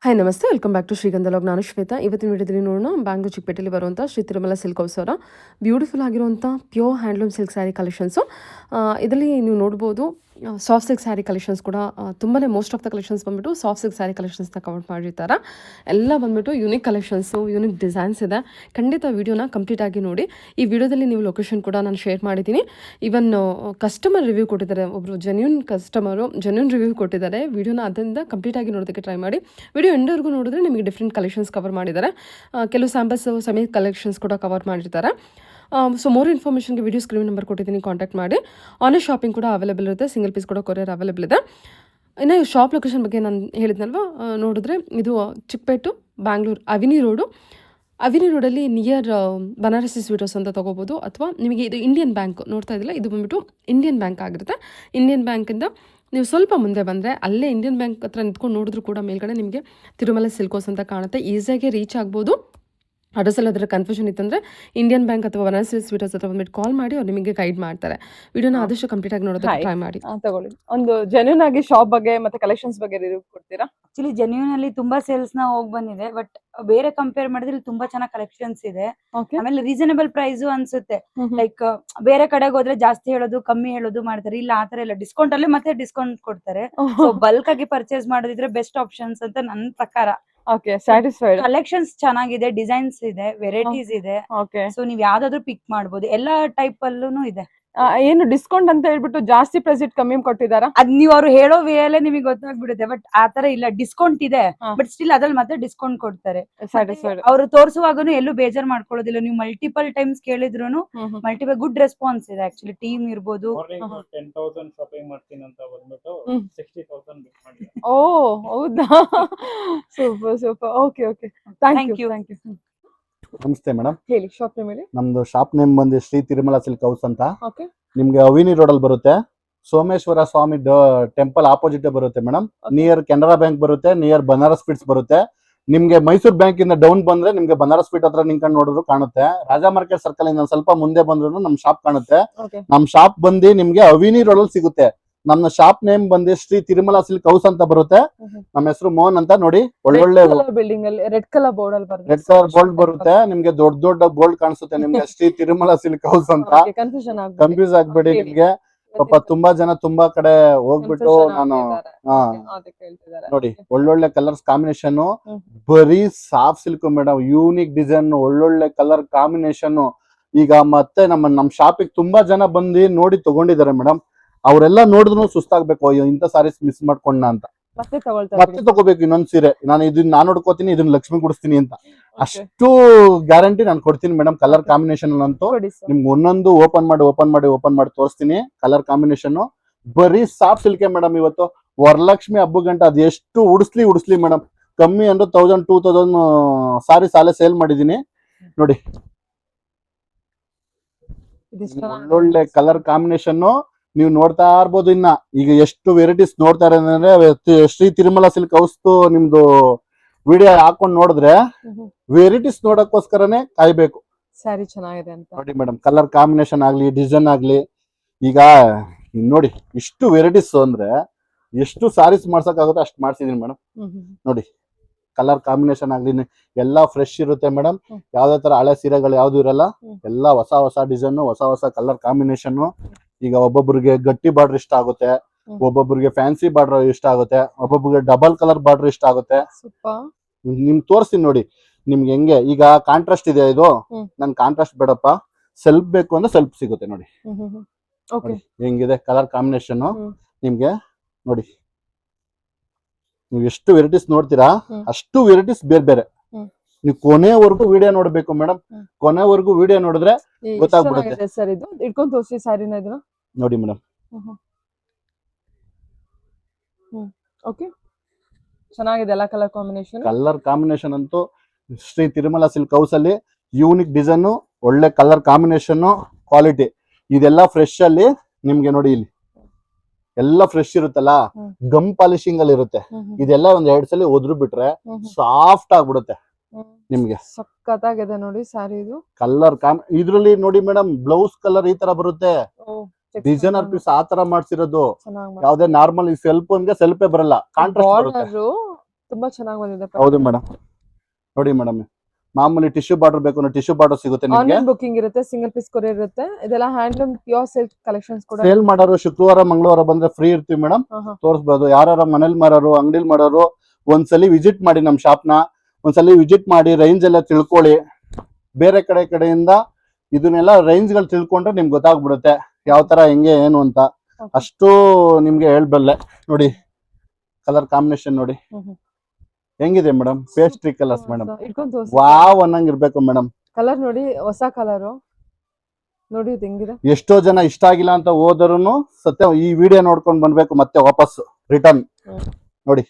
Hi ನಮಸ್ತೆ welcome back to ಶ್ರೀಗಂಧ log. ನಾನು ಶ್ವೇತಾ. ಇವತ್ತಿನ ವಿಡಿಯೋದಲ್ಲಿ ನೋಡೋಣ ಬ್ಯಾಂಗ್ಳೂರ್ ಚಿಕ್ಕಪೇಟೆಯಲ್ಲಿ ಬರುವಂಥ ಶ್ರೀ ತಿರುಮಲ ಸಿಲ್ಕ್ ಹೌಸ್ ಅವರ ಬ್ಯೂಟಿಫುಲ್ ಆಗಿರುವಂಥ pure handloom silk sari collections. ಇದರಲ್ಲಿ ನೀವು ನೋಡ್ಬೋದು ಸಾಫ್ಟ್ ಸಿಲ್ಕ್ ಸ್ಯಾರಿ ಕಲೆಕ್ಷನ್ಸ್ ಕೂಡ ತುಂಬಾ ಮೋಸ್ಟ್ ಆಫ್ ದ ಕಲೆಕ್ಷನ್ಸ್ ಬಂದ್ಬಿಟ್ಟು ಸಾಫ್ಟ್ ಸಿಲ್ಕ್ ಸ್ಯಾರಿ ಕಲೆಕ್ಷನ್ಸ್ನ ಕವರ್ ಮಾಡಿರ್ತಾರೆ. ಎಲ್ಲ ಬಂದ್ಬಿಟ್ಟು ಯೂನಿಕ್ ಕಲೆಕ್ಷನ್ಸು, ಯೂನಿಕ್ ಡಿಸೈನ್ಸ್ ಇದೆ. ಖಂಡಿತ ವಿಡಿಯೋನ ಕಂಪ್ಲೀಟ್ ಆಗಿ ನೋಡಿ. ಈ ವಿಡಿಯೋದಲ್ಲಿ ನೀವು ಲೊಕೇಶನ್ ಕೂಡ ನಾನು ಶೇರ್ ಮಾಡಿದ್ದೀನಿ. ಈವನ್ ಕಸ್ಟಮರ್ ರಿವ್ಯೂ ಕೊಟ್ಟಿದ್ದಾರೆ, ಒಬ್ಬರು ಜೆನ್ಯೂನ್ ಕಸ್ಟಮರು ಜೆನ್ಯೂನ್ ರಿವ್ಯೂ ಕೊಟ್ಟಿದ್ದಾರೆ. ವಿಡಿಯೋನ ಅದರಿಂದ ಕಂಪ್ಲೀಟ್ ಆಗಿ ನೋಡೋದಕ್ಕೆ ಟ್ರೈ ಮಾಡಿ. ವಿಡಿಯೋ ಎಂಡವರೆಗೂ ನೋಡಿದ್ರೆ ನಿಮಗೆ ಡಿಫ್ರೆಂಟ್ ಕಲೆಕ್ಷನ್ಸ್ ಕವರ್ ಮಾಡಿದ್ದಾರೆ. ಕೆಲವು ಸ್ಯಾಂಪಲ್ಸ್ ಸೆಮಿ ಕಲೆಕ್ಷನ್ಸ್ ಕೂಡ ಕವರ್ ಮಾಡಿರ್ತಾರೆ. ಸೊ ಮೋರ್ ಇನ್ಫಾರ್ಮೇಷನ್ಗೆ ವಿಡಿಯೋ ಸ್ಕ್ರೀನ್ ನಂಬರ್ ಕೊಟ್ಟಿದ್ದೀನಿ, ಕಾಂಟ್ಯಾಕ್ಟ್ ಮಾಡಿ. ಆನ್ಲೈನ್ ಶಾಪಿಂಗ್ ಕೂಡ ಅವೈಲೇಬಲ್ ಇರುತ್ತೆ, ಸಿಂಗಲ್ ಪೀಸ್ ಕೂಡ ಕೊರಿಯರ್ ಅವೈಲೇಬಲ್ ಇದೆ. ಇನ್ನು ಶಾಪ್ ಲೊಕೇಶನ್ ಬಗ್ಗೆ ನಾನು ಹೇಳಿದ್ನಲ್ವ, ನೋಡಿದ್ರೆ ಇದು ಚಿಕ್ಕಪೇಟು ಬ್ಯಾಂಗ್ಳೂರು ಅವಿನಿ ರೋಡಲ್ಲಿ ನಿಯರ್ ಬನಾರಸಿ ಸ್ವೀಟರ್ಸ್ ಅಂತ ತೊಗೋಬೋದು. ಅಥವಾ ನಿಮಗೆ ಇದು ಇಂಡಿಯನ್ ಬ್ಯಾಂಕ್ ನೋಡ್ತಾ ಇದ್ದಿಲ್ಲ, ಇದು ಬಂದ್ಬಿಟ್ಟು ಇಂಡಿಯನ್ ಬ್ಯಾಂಕ್ ಆಗಿರುತ್ತೆ. ಇಂಡಿಯನ್ ಬ್ಯಾಂಕಿಂದ ನೀವು ಸ್ವಲ್ಪ ಮುಂದೆ ಬಂದರೆ ಅಲ್ಲೇ ಇಂಡಿಯನ್ ಬ್ಯಾಂಕ್ ಹತ್ರ ನಿಂತ್ಕೊಂಡು ನೋಡಿದ್ರು ಕೂಡ ಮೇಲ್ಗಡೆ ನಿಮಗೆ ತಿರುಮಲ ಸಿಲ್ಕ್ ಹೌಸ್ ಅಂತ ಕಾಣುತ್ತೆ. ಈಸಿಯಾಗಿ ರೀಚ್ ಆಗ್ಬೋದು. ಅಡ್ರೆಸ್ಸಲ್ಲಿ ಅದರ ಕನ್ಫ್ಯೂಷನ್ ಇತ್ತಂದರೆ ಇಂಡಿಯನ್ ಬ್ಯಾಂಕ್ ಅಥವಾ ಬನಾರಸಿ ಸ್ವೀಟರ್ಸ್ ಹತ್ರ ಬಂದ್ಬಿಟ್ಟು ಕಾಲ್ ಮಾಡಿ ಅವ್ರು ನಿಮಗೆ ಗೈಡ್ ಮಾಡ್ತಾರೆ. ವಿಡಿಯೋನ ಆದಷ್ಟು ಕಂಪ್ಲೀಟ್ ಆಗಿ ನೋಡೋದಕ್ಕೆ ಟ್ರೈ ಮಾಡಿ. ತಗೊಳ್ಳಿ. ಒಂದು ಜೆನ್ಯೂನ್ ಆಗಿ ಶಾಪ್ ಬಗ್ಗೆ ಮತ್ತೆ ಕಲೆಕ್ಷನ್ಸ್ ಬಗ್ಗೆ ರಿವ್ಯೂ ಕೊಡ್ತೀರಾ? ಆಕ್ಚುಲಿ ಜೆನ್ಯೂನ್ ಅಲ್ಲಿ ತುಂಬಾ ಸೇಲ್ಸ್ ನ ಹೋಗ್ ಬಂದಿದೆ, ಬಟ್ ಬೇರೆ ಕಂಪೇರ್ ಮಾಡಿದ್ರೆ ಇಲ್ಲಿ ತುಂಬಾ ಚೆನ್ನಾಗಿ ಕಲೆಕ್ಷನ್ಸ್ ಇದೆ. ಆಮೇಲೆ ರೀಸನಬಲ್ ಪ್ರೈಸ್ ಅನ್ಸುತ್ತೆ. ಲೈಕ್ ಬೇರೆ ಕಡೆಗೆ ಹೋದ್ರೆ ಜಾಸ್ತಿ ಹೇಳೋದು ಕಮ್ಮಿ ಹೇಳೋದು ಮಾಡ್ತಾರೆ, ಇಲ್ಲ ಆತರ ಇಲ್ಲ, ಡಿಸ್ಕೌಂಟ್ ಅಲ್ಲೇ ಮತ್ತೆ ಡಿಸ್ಕೌಂಟ್ ಕೊಡ್ತಾರೆ. ಸೊ ಬಲ್ಕ್ ಆಗಿ ಪರ್ಚೇಸ್ ಮಾಡೋದಿದ್ರೆ ಬೆಸ್ಟ್ ಆಪ್ಷನ್ಸ್ ಅಂತ ನನ್ನ ಪ್ರಕಾರ. Okay, satisfied. ಕಲೆಕ್ಷನ್ಸ್ ಚೆನ್ನಾಗಿದೆ, ಡಿಸೈನ್ಸ್ ಇದೆ, ವೆರೈಟೀಸ್ ಇದೆ. ಓಕೆ, ಸೊ ನೀವ್ ಯಾವ್ದಾದ್ರು ಪಿಕ್ ಮಾಡ್ಬೋದು, ಎಲ್ಲಾ ಟೈಪ್ ಅಲ್ಲೂ ಇದೆ. ಏನು ಡಿಸ್ಕೌಂಟ್ ಅಂತ ಹೇಳ್ಬಿಟ್ಟು ಜಾಸ್ತಿ ಪ್ರೈಸ್ ಇಟ್ ಕಮ್ಮಿ ಕೊಟ್ಟಿದಾರಾ? ಅದ್ ನೀವು ಅವ್ರು ಹೇಳೋ ವೇ ಅಲ್ಲೇ ನಿಮಗೆ ಗೊತ್ತಾಗ್ಬಿಡುತ್ತೆ. ಬಟ್ ಆತರ ಇಲ್ಲ, ಡಿಸ್ಕೌಂಟ್ ಇದೆ, ಬಟ್ ಸ್ಟಿಲ್ ಅದ್ರಲ್ಲಿ ಮತ್ತೆ ಡಿಸ್ಕೌಂಟ್ ಕೊಡ್ತಾರೆ. ಸ್ಯಾಟಿಸ್ಫೈಡ್. ಅವ್ರು ತೋರಿಸುವಾಗನು ಎಲ್ಲೂ ಬೇಜಾರ್ ಮಾಡ್ಕೊಳ್ಳೋದಿಲ್ಲ. ನೀವು ಮಲ್ಟಿಪಲ್ ಟೈಮ್ಸ್ ಕೇಳಿದ್ರು ಮಲ್ಟಿಪಲ್ ಗುಡ್ ರೆಸ್ಪಾನ್ಸ್ ಇದೆ. ಆಕ್ಚುಲಿ ಟೀಮ್ ಇರ್ಬೋದು. 10,000 ಶಾಪಿಂಗ್ ಮಾಡ್ತೀನಿ ಅಂತ ಬಂದ್ಬಿಟ್ಟು 60,000 ಬಿಲ್ ಮಾಡಿ. ಓ ಹೌದಾ, super super. Okay okay, thank you. ನಮಸ್ತೆ ಮೇಡಮ್, ಹೇಳಿ ಶಾಪ್ ನೇಮ್ ಹೇಳಿ. ನಮ್ದು ಶಾಪ್ ನೇಮ್ ಬಂದು ಶ್ರೀ ತಿರುಮಲ ಸಿಲ್ಕ್ ಹೌಸ್ ಅಂತ. ಓಕೆ, ನಿಮ್ಗೆ ಅವಿನಿ ರೋಡ್ ಅಲ್ಲಿ ಬರುತ್ತೆ. ಸೋಮೇಶ್ವರ ಸ್ವಾಮಿ ಟೆಂಪಲ್ ಆಪೋಸಿಟ್ ಬರುತ್ತೆ ಮೇಡಮ್. ನಿಯರ್ ಕೆನರಾ ಬ್ಯಾಂಕ್ ಬರುತ್ತೆ, ನಿಯರ್ ಬನಾರಸ್ ಫೀಡ್ಸ್ ಬರುತ್ತೆ. ನಿಮ್ಗೆ ಮೈಸೂರು ಬ್ಯಾಂಕ್ ಇಂದ ಡೌನ್ ಬಂದ್ರೆ ನಿಮ್ಗೆ ಬನಾರಸ್ ಫೀಡ್ ಹತ್ರ ನಿಂತ್ಕೊಂಡು ನೋಡಿದ್ರು ಕಾಣುತ್ತೆ. ರಾಜಾ ಮಾರ್ಕೆಟ್ ಸರ್ಕಲ್ ಇಂದ ಸ್ವಲ್ಪ ಮುಂದೆ ಬಂದ್ರು ನಮ್ ಶಾಪ್ ಕಾಣುತ್ತೆ. ನಮ್ ಶಾಪ್ ಬಂದು ನಿಮ್ಗೆ ಅವಿನಿ ರೋಡ್ ಅಲ್ಲಿ ಸಿಗುತ್ತೆ. ನಮ್ಮ ಶಾಪ್ ನೇಮ್ ಬಂದು ಶ್ರೀ ತಿರುಮಲ ಸಿಲ್ಕ್ ಹೌಸ್ ಅಂತ ಬರುತ್ತೆ. ನಮ್ಮ ಹೆಸರು ಮೋಹನ್ ಅಂತ. ನೋಡಿ, ಒಳ್ಳೊಳ್ಳೆ ಬಿಲ್ಡಿಂಗ್ ಅಲ್ಲಿ ರೆಡ್ ಕಲರ್ ಬೋರ್ಡ್ ಅಲ್ಲಿ ಬರುತ್ತೆ. ರೆಡ್ ಕಲರ್ ಬೋರ್ಡ್ ಬರುತ್ತೆ. ನಿಮ್ಗೆ ದೊಡ್ಡ ದೊಡ್ಡ ಬೋರ್ಡ್ ಕಾಣಿಸುತ್ತೆ ನಿಮ್ಗೆ ಶ್ರೀ ತಿರುಮಲ ಸಿಲ್ಕ್ ಹೌಸ್ ಅಂತ. ಕನ್ಫ್ಯೂಸ್ ಆಗ್ಬೇಡಿ. ನಿಮ್ಗೆ ಪಾಪ ತುಂಬಾ ಜನ ತುಂಬಾ ಕಡೆ ಹೋಗ್ಬಿಟ್ಟು ನಾನು ನೋಡಿ, ಒಳ್ಳೊಳ್ಳೆ ಕಲರ್ಸ್ ಕಾಂಬಿನೇಷನ್, ಬರೀ soft silk madam, unique design, ಒಳ್ಳೊಳ್ಳೆ ಕಲರ್ ಕಾಂಬಿನೇಷನ್. ಈಗ ಮತ್ತೆ ನಮ್ ಶಾಪಿಗೆ ತುಂಬಾ ಜನ ಬಂದು ನೋಡಿ ತಗೊಂಡಿದ್ದಾರೆ ಮೇಡಮ್. ಅವರೆಲ್ಲ ನೋಡಿದ್ರು ಸುಸ್ತಾಗ್ಬೇಕು, ಅಯ್ಯೋ ಇಂಥ ಸಾರೀಸ್ ಮಿಸ್ ಮಾಡ್ಕೊಂಡ ಅಂತ ಮತ್ತೆ ತಗೋಬೇಕು ಇನ್ನೊಂದ್ ಸೀರೆ. ನಾನು ಇದನ್ನ ನಾನು ನೋಡ್ಕೋತೀನಿ, ಇದನ್ನ ಲಕ್ಷ್ಮಿ ಕೊಡಿಸ್ತೀನಿ ಅಂತ. ಅಷ್ಟು ಗ್ಯಾರಂಟಿ ನಾನು ಕೊಡ್ತೀನಿ ಮೇಡಮ್. ಕಲರ್ ಕಾಂಬಿನೇಷನ್ ಅಂತೂ ನಿಮ್ಗೆ ಒಂದೊಂದು ಓಪನ್ ಮಾಡಿ ತೋರಿಸ್ತೀನಿ. ಕಲರ್ ಕಾಂಬಿನೇಷನ್ ಬರೀ ಸಾಫ್ಟ್ ಸಿಲ್ಕೆ ಮೇಡಮ್. ಇವತ್ತು ವರಲಕ್ಷ್ಮಿ ಹಬ್ಬ ಗಂಟೆ ಅದು ಎಷ್ಟು ಉಡಿಸ್ಲಿ ಮೇಡಮ್. ಕಮ್ಮಿ ಅಂದ್ರೆ 1000-2000 ಸಾರಿ ಸಾಲೆ ಸೇಲ್ ಮಾಡಿದೀನಿ ನೋಡಿ. ಒಳ್ಳೊಳ್ಳೆ ಕಲರ್ ಕಾಂಬಿನೇಷನ್ ನೀವು ನೋಡ್ತಾ ಇರ್ಬೋದು. ಇನ್ನ ಈಗ ಎಷ್ಟು ವೆರೈಟೀಸ್ ನೋಡ್ತಾ ಇರೋದಂದ್ರೆ ಶ್ರೀ ತಿರುಮಲ ಸಿಲ್ಕ್ ಹೌಸ್ ನಿಮ್ದು ವಿಡಿಯೋ ಹಾಕೊಂಡ್ ನೋಡಿದ್ರೆ ವೆರೈಟೀಸ್ ನೋಡಕ್ಕೋಸ್ಕರನೇ ಕಾಯ್ಬೇಕು. ಸ್ಯಾರಿ ಚೆನ್ನಾಗಿದೆ ಅಂತ ನೋಡಿ ಮೇಡಮ್, ಕಲರ್ ಕಾಂಬಿನೇಷನ್ ಆಗ್ಲಿ, ಡಿಸೈನ್ ಆಗ್ಲಿ. ಈಗ ನೋಡಿ, ಇಷ್ಟು ವೆರೈಟೀಸ್ ಅಂದ್ರೆ ಎಷ್ಟು ಸಾರೀಸ್ ಮಾಡ್ಸಕ್ ಆಗುತ್ತೆ ಅಷ್ಟು ಮಾಡ್ಸಿದೀನಿ ಮೇಡಮ್. ನೋಡಿ, ಕಲರ್ ಕಾಂಬಿನೇಷನ್ ಆಗ್ಲಿ ಎಲ್ಲಾ ಫ್ರೆಶ್ ಇರುತ್ತೆ ಮೇಡಮ್. ಯಾವ್ದೇ ತರ ಹಳೆ ಸೀರೆಗಳು ಯಾವ್ದು ಇರಲ್ಲ. ಎಲ್ಲಾ ಹೊಸ ಡಿಸೈನ್, ಹೊಸ ಕಲರ್ ಕಾಂಬಿನೇಷನ್. ಈಗ ಒಬ್ಬೊಬ್ಬರಿಗೆ ಗಟ್ಟಿ ಬಾರ್ಡರ್ ಇಷ್ಟ ಆಗುತ್ತೆ, ಒಬ್ಬೊಬ್ಬರಿಗೆ ಫ್ಯಾನ್ಸಿ ಬಾರ್ಡರ್ ಇಷ್ಟ ಆಗುತ್ತೆ, ಒಬ್ಬೊಬ್ಬರಿಗೆ ಡಬಲ್ ಕಲರ್ ಬಾರ್ಡರ್ ಇಷ್ಟ ಆಗುತ್ತೆ. ನಿಮ್ ತೋರಿಸ್ತೀನಿ ನೋಡಿ ನಿಮ್ಗೆ ಹೆಂಗೆ. ಈಗ ಕಾಂಟ್ರಾಸ್ಟ್ ಇದೆ, ಇದು ನನ್ ಕಾಂಟ್ರಾಸ್ಟ್ ಬೇಡಪ್ಪ, ಸೆಲ್ಫ್ ಬೇಕು ಅಂದ್ರೆ ಸೆಲ್ಫ್ ಸಿಗುತ್ತೆ ನೋಡಿ. ಹೆಂಗಿದೆ ಕಲರ್ ಕಾಂಬಿನೇಷನ್ ನಿಮ್ಗೆ. ನೋಡಿ, ನೀವು ಎಷ್ಟು ವೆರೈಟೀಸ್ ನೋಡ್ತೀರಾ ಅಷ್ಟು ವೆರೈಟೀಸ್ ಬೇರೆ. ನೀವು ಕೊನೆವರೆಗೂ ವಿಡಿಯೋ ನೋಡ್ಬೇಕು ಮೇಡಮ್. ಕೊನೆವರೆಗೂ ವಿಡಿಯೋ ನೋಡಿದ್ರೆ ಗೊತ್ತಾಗ್ಬಿಡುತ್ತೆ. ಸರ್ ಇದು ಇಟ್ಕೊಂಡು ತೋರಿಸಿ ಸಾರಿನ ಇದನ್ನ ನೋಡಿ ಮೇಡಮ್. ಓಕೆ, ಚೆನ್ನಾಗಿದೆ ಎಲ್ಲ ಕಲರ್ ಕಾಂಬಿನೇಷನ್ ಅಂತೂ ಶ್ರೀ ತಿರುಮಲ ಸಿಲ್ಕ್ ಹೌಸ್ ಅಲ್ಲಿ ಯೂನಿಕ್ ಡಿಸೈನ್, ಒಳ್ಳೆ ಕಲರ್ ಕಾಂಬಿನೇಷನ್, ಕ್ವಾಲಿಟಿ. ಇದೆಲ್ಲ ಫ್ರೆಶ್ ಅಲ್ಲಿ ನಿಮ್ಗೆ ನೋಡಿ, ಇಲ್ಲಿ ಎಲ್ಲ ಫ್ರೆಶ್ ಇರುತ್ತಲ್ಲ, ಗಮ್ ಪಾಲಿಶಿಂಗ್ ಅಲ್ಲಿ ಇರುತ್ತೆ. ಇದೆಲ್ಲ ಒಂದ್ 2 ಸಲ ಒದ್ರು ಬಿಟ್ರೆ ಸಾಫ್ಟ್ ಆಗ್ಬಿಡುತ್ತೆ ನಿಮ್ಗೆ. ಸಕ್ಕತ್ತಾಗಿದೆ ನೋಡಿ ಸಾರಿ ಇದು. ಕಲರ್ ಇದ್ರಲ್ಲಿ ನೋಡಿ ಮೇಡಮ್, ಬ್ಲೌಸ್ ಕಲರ್ ಈ ತರ ಬರುತ್ತೆ. ಡಿಸೈನರ್ ಪೀಸ್ ಆ ತರ ಮಾಡ್ಸಿರೋದು. ಯಾವ್ದೇ ನಾರ್ಮಲ್ ಸೆಲ್ಫ್ ಅಂದ್ರೆ ಸೆಲ್ಫೇ ಬರಲ್ಲ, ಕಾಂಟ್ರಾಸ್ಟ್ ಬರುತ್ತೆ. ತುಂಬಾ ಚೆನ್ನಾಗಿ ಬಂದಿದೆ. ಹೌದು ಮೇಡಮ್. ನೋಡಿ ಮೇಡಮ್, ಮಾಮೂಲಿ ಟಿಶ್ಯೂ ಬಾರ್ಡರ್ ಬೇಕು ಅಂದ್ರೆ ಟಿಶ್ಯೂ ಬಾರ್ಡರ್ ಸಿಗುತ್ತೆ ನಿಮ್ಗೆ. ಆನ್ಲೈನ್ ಬುಕಿಂಗ್ ಇರುತ್ತೆ, ಸಿಂಗಲ್ ಪೀಸ್ ಕೊರಿಯರ್ ಇರುತ್ತೆ. ಇದೆಲ್ಲ ಹ್ಯಾಂಡ್ಲೂಮ್ ಪ್ಯೂರ್ ಸಿಲ್ಕ್ ಕಲೆಕ್ಷನ್ಸ್ ಕೂಡ. ಸೇಲ್ ಮಾಡೋರು ಶುಕ್ರವಾರ ಮಂಗಳವಾರ ಬಂದ್ರೆ ಫ್ರೀ ಇರ್ತೀವಿ ಮೇಡಮ್, ತೋರಿಸ್ಬೋದು. ಯಾರು ಮನೇಲಿ ಮಾರೋರು ಅಂಗಡಿಲಿ ಮಾರೋರು ಒಂದ್ಸಲಿ ವಿಸಿಟ್ ಮಾಡಿ ನಮ್ ಶಾಪ್ ನ, ಒಂದ್ಸಲಿ ವಿಸಿಟ್ ಮಾಡಿ ರೇಂಜ್ ಎಲ್ಲ ತಿಳ್ಕೊಳ್ಳಿ. ಬೇರೆ ಕಡೆಯಿಂದ ಇದನ್ನೆಲ್ಲ ರೇಂಜ್ ಗಳು ತಿಳ್ಕೊಂಡ್ರೆ ನಿಮ್ಗೆ ಗೊತ್ತಾಗ್ಬಿಡುತ್ತೆ ಯಾವ ತರ ಹೆಂಗೆ ಏನು ಅಂತ. ಅಷ್ಟು ನಿಮ್ಗೆ ಹೇಳ್ಬಲ್ಲೆ. ನೋಡಿ ಕಲರ್ ಕಾಂಬಿನೇಷನ್ ನೋಡಿ ಹೆಂಗಿದೆ madam, pastry colours madam, wow ಅನ್ನಂಗ್ ಇರ್ಬೇಕು ಮೇಡಮ್. ಕಲರ್ ನೋಡಿ, ಹೊಸ ಕಲರ್ ನೋಡಿ ಇದು ಹೆಂಗಿದೆ. ಎಷ್ಟೋ ಜನ ಇಷ್ಟ ಆಗಿಲ್ಲ ಅಂತ ಹೋದರುನು ಸತ್ಯ ಈ ವಿಡಿಯೋ ನೋಡ್ಕೊಂಡ್ ಬಂದ್ಬೇಕು ಮತ್ತೆ ವಾಪಸ್ ರಿಟರ್ನ್. ನೋಡಿ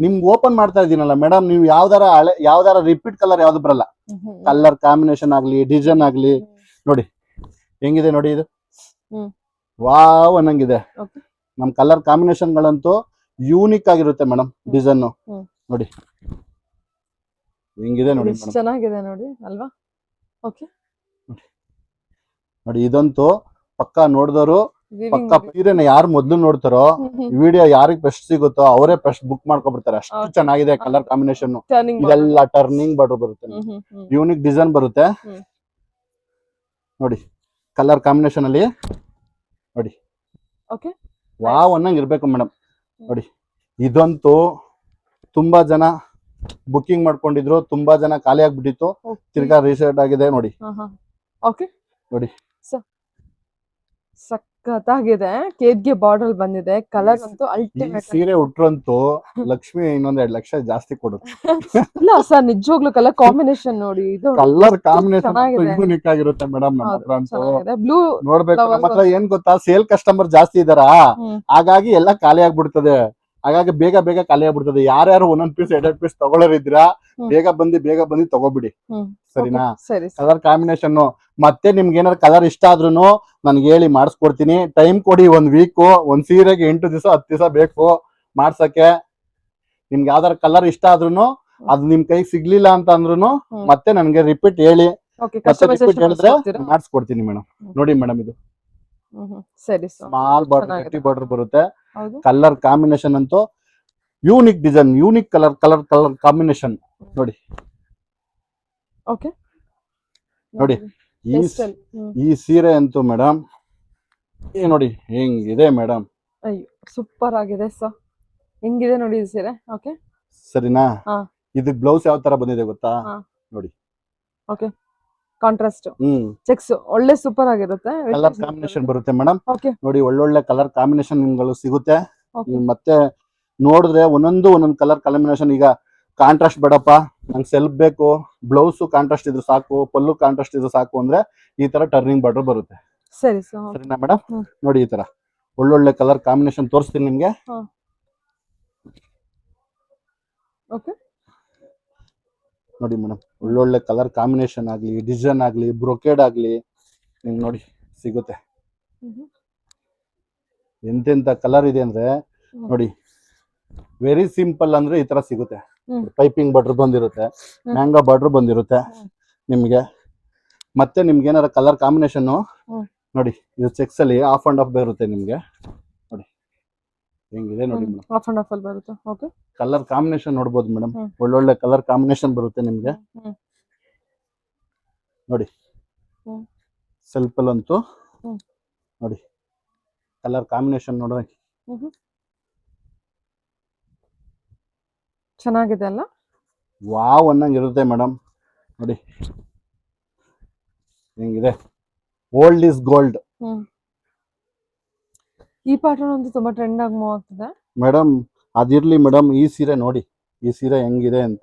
ನಿಮ್ಗೆ ಓಪನ್ ಮಾಡ್ತಾ ಇದೀನಲ್ಲ ಮೇಡಮ್, ನೀವು ಯಾವ್ದಾರ ರಿಪೀಟ್ ಕಲರ್ ಯಾವ್ದು ಬರಲ್ಲ. ಕಲರ್ ಕಾಂಬಿನೇಷನ್ ಆಗ್ಲಿ, ಡಿಸೈನ್ ಆಗ್ಲಿ, ನೋಡಿ ಹೆಂಗಿದೆ ನೋಡಿ ಇದು, ವಾವ್ ಅನ್ನಂಗಿದೆ. ನಮ್ ಕಲರ್ ಕಾಂಬಿನೇಷನ್ ಗಳಂತೂ ಯೂನಿಕ್ ಆಗಿರುತ್ತೆ ಮೇಡಮ್. ಡಿಸೈನ್ ನೋಡಿ ಹೆಂಗಿದೆ ನೋಡಿ, ಚೆನ್ನಾಗಿದೆ ನೋಡಿ ಅಲ್ವಾ. ಓಕೆ ನೋಡಿ ಇದಂತೂ ಪಕ್ಕ ನೋಡಿದವರು ಪಕ್ಕ ಸೀರೆನ ಯಾರು ಮೊದ್ಲು ನೋಡ್ತಾರೋ ವಿಡಿಯೋ ಯಾರಿಗ್ ಬೆಸ್ಟ್ ಸಿಗುತ್ತೋ ಅವರೇ ಫಸ್ಟ್ ಬುಕ್ ಮಾಡ್ಕೊಬಿಡ್ತಾರೆ. ಅಷ್ಟು ಚೆನ್ನಾಗಿದೆ ಕಲರ್ ಕಾಂಬಿನೇಷನ್. ಇದೆಲ್ಲ ಟರ್ನಿಂಗ್ ಬಾರ್ಡರ್ ಬರುತ್ತೆ, ಯೂನಿಕ್ ಡಿಸೈನ್ ಬರುತ್ತೆ. ನೋಡಿ ಕಲರ್ ಕಾಂಬಿನೇಷನ್ ಅಲ್ಲಿ ನೋಡಿ ವಾವ್ ಅನ್ನಂಗ್ ಇರ್ಬೇಕು ಮೇಡಮ್. ನೋಡಿ ಇದಂತೂ ತುಂಬಾ ಜನ ಬುಕಿಂಗ್ ಮಾಡ್ಕೊಂಡಿದ್ರು, ತುಂಬಾ ಜನ ಖಾಲಿ ಆಗ್ಬಿಟ್ಟಿತ್ತು, ತಿರ್ಗಾ ರೀಸೆಟ್ ಆಗಿದೆ ನೋಡಿ. ನೋಡಿ ಸಖತ್ತಾಗಿದೆ. ಕೇದ್ಗೆ ಬಾರ್ಡರ್ ಬಂದಿದೆ. ಕಲರ್ ಅಂತೂ ಅಲ್ಟಿಮೇಟ್. ಸೀರೆ ಉಟ್ರಂತೂ ಲಕ್ಷ್ಮಿ ಇನ್ನೊಂದ್ 2 ಲಕ್ಷ ಜಾಸ್ತಿ ಕೊಡುತ್ತೆ. ಇಲ್ಲ ಸರ್, ನಿಜವಾಗ್ಲೂ ಕಲರ್ ಕಾಂಬಿನೇಷನ್ ನೋಡಿ, ಇದು ಕಲರ್ ಕಾಂಬಿನೇಷನ್ ಯೂನಿಕ್ ಆಗಿರುತ್ತೆ ಮೇಡಮ್. ನಮ್ಮ ಹತ್ರ ಅಂತೂ ಬ್ಲೂ ನೋಡ್ಬೇಕು. ನಮ್ಮ ಹತ್ರ ಏನ್ ಗೊತ್ತಾ, ಸೇಲ್ ಕಸ್ಟಮರ್ ಜಾಸ್ತಿ ಇದಾರ, ಹಾಗಾಗಿ ಎಲ್ಲ ಖಾಲಿ ಆಗ್ಬಿಡ್ತದೆ. ಹಾಗಾಗಿ ಬೇಗ ಖಾಲಿ ಆಗ್ಬಿಡ್ತದೆ. ಯಾರ್ಯಾರು ಒಂದೊಂದ್ ಪೀಸ್ 2 ಪೀಸ್ ತಗೊಳ್ಳೋರಿದ್ರ ಬೇಗ ಬಂದು ತಗೋಬಿಡಿ, ಸರಿನಾ. ಕಲರ್ ಕಾಂಬಿನೇಷನ್ ಮತ್ತೆ ನಿಮ್ಗೆ ಏನಾದ್ರು ಕಲರ್ ಇಷ್ಟ ಆದ್ರೂ ನನ್ಗೆ ಹೇಳಿ ಮಾಡಿಸ್ಕೊಡ್ತೀನಿ. ಟೈಮ್ ಕೊಡಿ, 1 ವೀಕ್. ಒಂದ್ ಸೀರೆಗೆ 8 ದಿವಸ 10 ದಿವಸ ಬೇಕು ಮಾಡ್ಸಕ್ಕೆ. ನಿಮ್ಗೆ ಯಾವ್ದಾರ ಕಲರ್ ಇಷ್ಟ ಆದ್ರೂ ಅದು ನಿಮ್ ಕೈಗೆ ಸಿಗ್ಲಿಲ್ಲ ಅಂತ ಅಂದ್ರೂ ಮತ್ತೆ ನನ್ಗೆ ರಿಪೀಟ್ ಹೇಳಿ, ಹೇಳಿದ್ರೆ ಮಾಡಿಸ್ಕೊಡ್ತೀನಿ ಮೇಡಮ್. ನೋಡಿ ಮೇಡಮ್ ಇದು ಸ್ಮಾಲ್ ಬಾರ್ಡರ್, ಗಟ್ಟಿ ಬಾರ್ಡರ್ ಬರುತ್ತೆ. ಕಲರ್ ಕಾಂಬಿನೇಷನ್ ಅಂತೂ unique design, unique colour combination ನೋಡಿ. ನೋಡಿ ಈ ಸೀರೆ ಅಂತೂ ಮೇಡಮ್ ನೋಡಿ ಹೆಂಗಿದೆ ಮೇಡಮ್. ಅಯ್ಯೋ ಸೂಪರ್ ಆಗಿದೆ ಸರ್. ಹೆಂಗಿದೆ ನೋಡಿ ಈ ಸೀರೆ. ಓಕೆ ಸರಿನಾ. ಇದು ಬ್ಲೌಸ್ ಯಾವ ತರ ಬಂದಿದೆ ಗೊತ್ತಾ ನೋಡಿ. ಓಕೆ ಕಾಂಟ್ರಾಸ್ಟ್ ಚೆಕ್ಸ್ ಒಳ್ಳೆ ಸೂಪರ್ ಆಗಿರುತ್ತೆ. ಕಲರ್ ಕಾಂಬಿನೇಷನ್ ಬರುತ್ತೆ ಮೇಡಮ್. ನೋಡಿ ಒಳ್ಳೊಳ್ಳೆ ಕಲರ್ ಕಾಂಬಿನೇಷನ್ ನಿಮ್ಗಳು ಸಿಗುತ್ತೆ. ಮತ್ತೆ ನೋಡಿದ್ರೆ ಒಂದೊಂದು ಕಲರ್ ಕಾಂಬಿನೇಷನ್. ಈಗ ಕಾಂಟ್ರಾಸ್ಟ್ ಬೇಡಪ್ಪ, ನಂಗೆ ಸೆಲ್ಫ್ ಬೇಕು, ಬ್ಲೌಸ್ ಕಾಂಟ್ರಾಸ್ಟ್ ಇದ್ರು ಸಾಕು, ಪಲ್ಲು ಕಾಂಟ್ರಾಸ್ಟ್ ಇದ್ರು ಸಾಕು ಅಂದ್ರೆ ಈ ತರ ಟರ್ನಿಂಗ್ ಬಾರ್ಡರ್ ಬರುತ್ತೆ. ಸರಿನಾ ಮೇಡಮ್. ನೋಡಿ ಈ ತರ ಒಳ್ಳೊಳ್ಳೆ ಕಲರ್ ಕಾಂಬಿನೇಷನ್ ತೋರಿಸ್ತೀನಿ ನಿಮ್ಗೆ. ನೋಡಿ ಮೇಡಮ್, ಒಳ್ಳೊಳ್ಳೆ ಕಲರ್ ಕಾಂಬಿನೇಷನ್ ಆಗ್ಲಿ, ಡಿಸೈನ್ ಆಗ್ಲಿ, ಬ್ರೊಕೇಡ್ ಆಗ್ಲಿ ನಿಮ್ಗೆ ನೋಡಿ ಸಿಗುತ್ತೆ. ಎಂತೆಂತ ಕಲರ್ ಇದೆ ಅಂದ್ರೆ ನೋಡಿ. ವೆರಿ ಸಿಂಪಲ್ ಅಂದ್ರೆ ಈ ತರ ಸಿಗುತ್ತೆ. ಪೈಪಿಂಗ್ ಬಾರ್ಡರ್ ಬಂದಿರುತ್ತೆ, ಮ್ಯಾಂಗೋ ಬಾರ್ಡರ್ ಬಂದಿರುತ್ತೆ ನಿಮ್ಗೆ. ಮತ್ತೆ ನಿಮ್ಗೆ ಏನಾರ ಕಲರ್ ಕಾಂಬಿನೇಷನ್ ನೋಡಿ, ಇದು ಚೆಕ್ಸ್ ಅಲ್ಲಿ ಆಫ್ ಅಂಡ್ ಆಫ್ ಬರುತ್ತೆ ನಿಮ್ಗೆ. ನೋಡಿ ಹೆಂಗಿದೆ ನೋಡಿ ಮೇಡಮ್, ಆಫ್ ಅಂಡ್ ಆಫ್ ಅಲ್ಲಿ ಬರುತ್ತೆ. ಓಕೆ ಕಲರ್ ಕಾಂಬಿನೇಷನ್ ನೋಡ್ಬೋದು ಮೇಡಮ್. ಒಳ್ಳೊಳ್ಳೆ ಕಲರ್ ಕಾಂಬಿನೇಷನ್ ಬರುತ್ತೆ ನಿಮ್ಗೆ. ನೋಡಿ ಸೆಲ್ಫ್ ಅಲ್ಲಂತೂ ನೋಡಿ ಕಲರ್ ಕಾಂಬಿನೇಷನ್ ನೋಡಿ ಚೆನ್ನಾಗಿದೆ ಅಲ್ಲ. ವಾವ್ ಅನ್ನಂಗ್ ಇರುತ್ತೆ ಮೇಡಮ್. ನೋಡಿ ಹೆಂಗಿದೆ. Old is gold. ಈ ಪ್ಯಾಟರ್ನ್ ಅಂತೂ ತುಂಬಾ ಟ್ರೆಂಡ್ ಆಗಿ ಮೂವ್ ಆಗ್ತಿದೆ ಮೇಡಮ್. ಅದಿರ್ಲಿ ಮೇಡಮ್, ಈ ಸೀರೆ ನೋಡಿ, ಈ ಸೀರೆ ಹೆಂಗಿದೆ ಅಂತ.